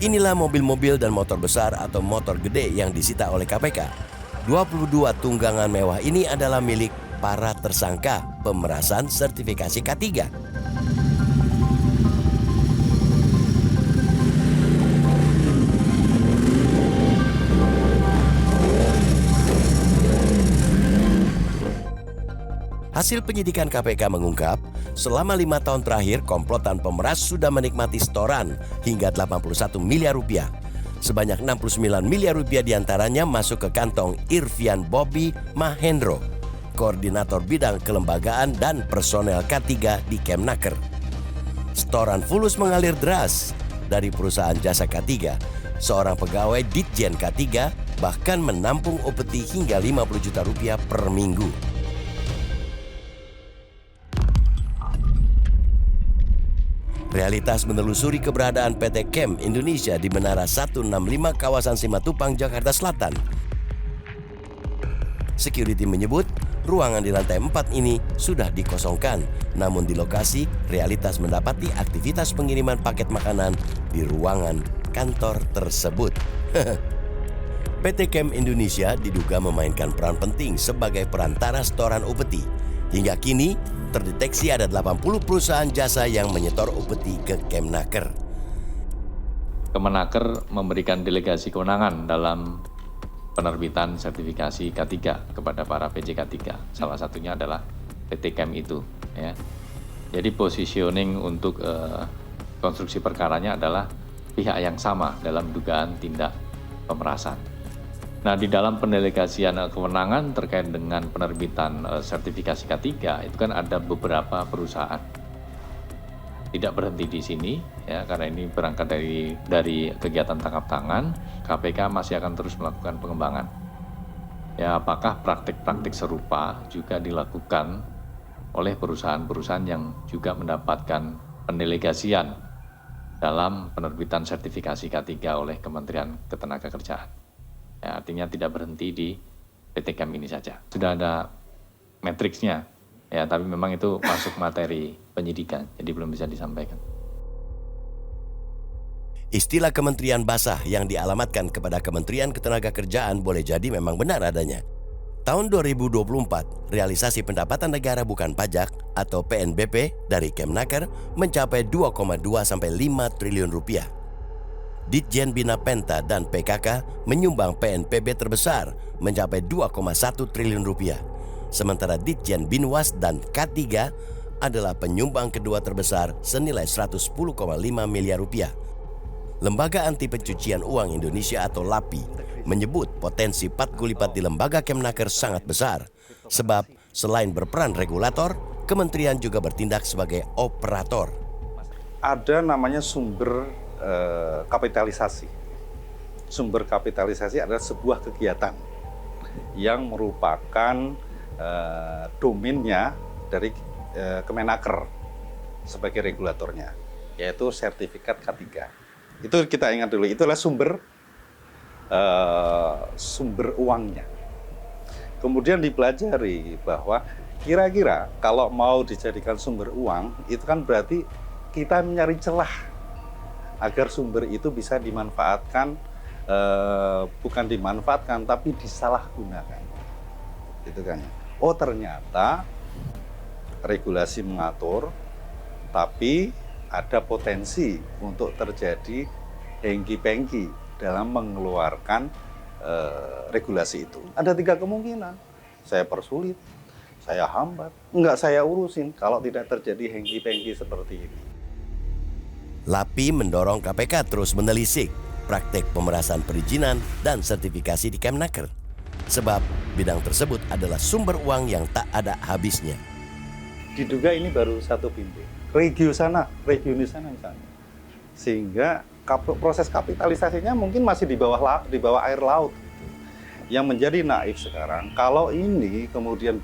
Inilah mobil-mobil dan motor besar atau motor gede yang disita oleh KPK. 22 tunggangan mewah ini adalah milik para tersangka pemerasan sertifikasi K3. Hasil penyidikan KPK mengungkap, selama 5 tahun terakhir komplotan pemeras sudah menikmati setoran hingga 81 miliar rupiah. Sebanyak 69 miliar rupiah diantaranya masuk ke kantong Irvian Bobby Mahendro, koordinator bidang kelembagaan dan personel K3 di Kemnaker. Setoran fulus mengalir deras dari perusahaan jasa K3. Seorang pegawai Ditjen K3 bahkan menampung upeti hingga 50 juta rupiah per minggu. Realitas menelusuri keberadaan PT Kem Indonesia di Menara 165 kawasan Simatupang, Jakarta Selatan. Security menyebut ruangan di lantai 4 ini sudah dikosongkan. Namun di lokasi, Realitas mendapati aktivitas pengiriman paket makanan di ruangan kantor tersebut. PT Kem Indonesia diduga memainkan peran penting sebagai perantara setoran upeti. Hingga kini, terdeteksi ada 80 perusahaan jasa yang menyetor upeti ke Kemnaker. Kemenaker memberikan delegasi kewenangan dalam penerbitan sertifikasi K3 kepada para PJ K3. Salah satunya adalah PT Kem itu. Ya. Jadi positioning untuk konstruksi perkaranya adalah pihak yang sama dalam dugaan tindak pemerasan. Nah, di dalam pendelegasian kewenangan terkait dengan penerbitan sertifikasi K3 itu kan ada beberapa perusahaan. Tidak berhenti di sini ya, karena ini berangkat dari kegiatan tangkap tangan, KPK masih akan terus melakukan pengembangan. Ya, apakah praktik-praktik serupa juga dilakukan oleh perusahaan-perusahaan yang juga mendapatkan pendelegasian dalam penerbitan sertifikasi K3 oleh Kementerian Ketenagakerjaan. Ya, artinya tidak berhenti di PT Kem ini saja. Sudah ada matriksnya, ya, tapi memang itu masuk materi penyidikan, jadi belum bisa disampaikan. Istilah Kementerian Basah yang dialamatkan kepada Kementerian Ketenagakerjaan boleh jadi memang benar adanya. Tahun 2024, realisasi pendapatan negara bukan pajak atau PNBP dari Kemnaker mencapai 2,2 sampai 5 triliun rupiah. Ditjen Bina Penta dan PKK menyumbang PNPB terbesar mencapai 2,1 triliun rupiah. Sementara Ditjen Binwas dan K3 adalah penyumbang kedua terbesar senilai 110,5 miliar rupiah. Lembaga Anti Pencucian Uang Indonesia atau LAPI menyebut potensi patkulipat di lembaga Kemnaker sangat besar. Sebab selain berperan regulator, kementerian juga bertindak sebagai operator. Ada namanya sumber kapitalisasi. Sumber kapitalisasi adalah sebuah kegiatan yang merupakan domainnya dari Kemenaker sebagai regulatornya, yaitu sertifikat K3. Itu kita ingat dulu, itulah sumber uangnya. Kemudian dipelajari bahwa kira-kira kalau mau dijadikan sumber uang, itu kan berarti kita mencari celah agar sumber itu bisa dimanfaatkan, bukan dimanfaatkan, tapi disalahgunakan. Gitu kan. Oh, ternyata regulasi mengatur, tapi ada potensi untuk terjadi hengki-pengki dalam mengeluarkan regulasi itu. Ada 3 kemungkinan. Saya persulit, saya hambat, enggak saya urusin kalau tidak terjadi hengki-pengki seperti ini. LAPI mendorong KPK terus menelisik praktek pemerasan perizinan dan sertifikasi di Kemnaker. Sebab bidang tersebut adalah sumber uang yang tak ada habisnya. Diduga ini baru satu pintu. Region di sana misalnya. Sehingga proses kapitalisasinya mungkin masih di bawah air laut. Yang menjadi naif sekarang, kalau ini kemudian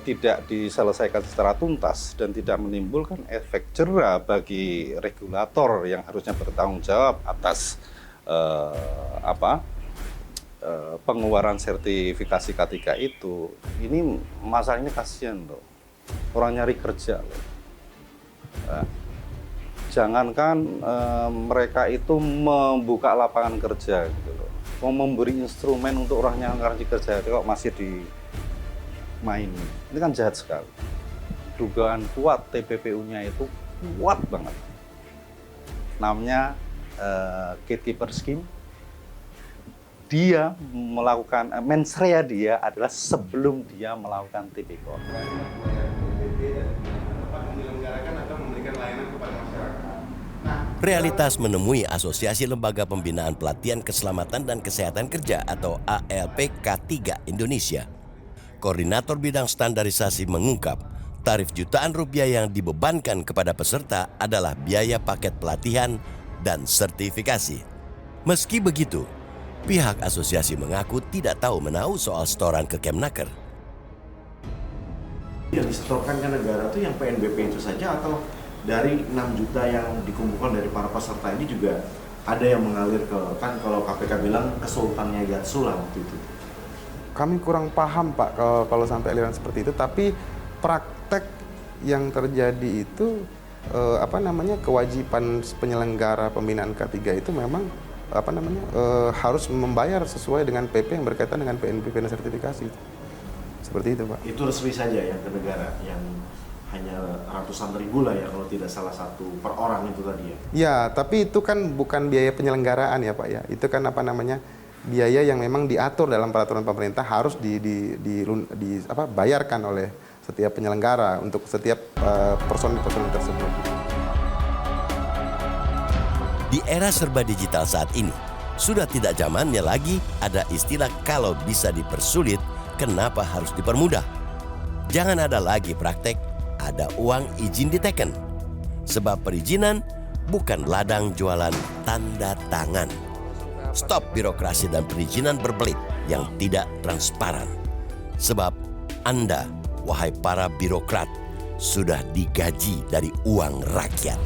tidak diselesaikan secara tuntas dan tidak menimbulkan efek jera bagi regulator yang harusnya bertanggung jawab atas pengeluaran sertifikasi K3 itu, ini masalahnya kasihan loh, orang nyari kerja loh. Jangankan mereka itu membuka lapangan kerja gitu loh. Mau memberi instrumen untuk orang yang cari kerja itu kok masih dimainin. Ini kan jahat sekali. Dugaan kuat TPPU-nya itu kuat banget. Namanya gatekeeper scheme. Dia melakukan mens rea dia adalah sebelum dia melakukan tipikor. Realitas menemui Asosiasi Lembaga Pembinaan Pelatihan Keselamatan dan Kesehatan Kerja atau ALPK3 Indonesia. Koordinator bidang standarisasi mengungkap, tarif jutaan rupiah yang dibebankan kepada peserta adalah biaya paket pelatihan dan sertifikasi. Meski begitu, pihak asosiasi mengaku tidak tahu menahu soal setoran ke Kemnaker. Yang disetorkan ke negara itu yang PNBP itu saja atau dari 6 juta yang dikumpulkan dari para peserta ini juga ada yang mengalir ke, kan kalau KPK bilang ke Sultannya Gatsul waktu itu. Kami kurang paham Pak kalau sampai aliran seperti itu, tapi praktek yang terjadi itu kewajiban penyelenggara pembinaan K3 itu memang harus membayar sesuai dengan PP yang berkaitan dengan PNBP dan sertifikasi. Seperti itu Pak. Itu resmi saja yang ke negara yang hanya ratusan ribu lah ya kalau tidak salah satu per orang itu tadi ya. Ya, tapi itu kan bukan biaya penyelenggaraan ya Pak ya. Itu kan biaya yang memang diatur dalam peraturan pemerintah harus dibayarkan oleh setiap penyelenggara untuk setiap personil tersebut. Di era serba digital saat ini, sudah tidak zamannya lagi ada istilah kalau bisa dipersulit, kenapa harus dipermudah? Jangan ada lagi praktek ada uang izin diteken. Sebab perizinan bukan ladang jualan tanda tangan. Stop birokrasi dan perizinan berbelit yang tidak transparan. Sebab Anda, wahai para birokrat, sudah digaji dari uang rakyat.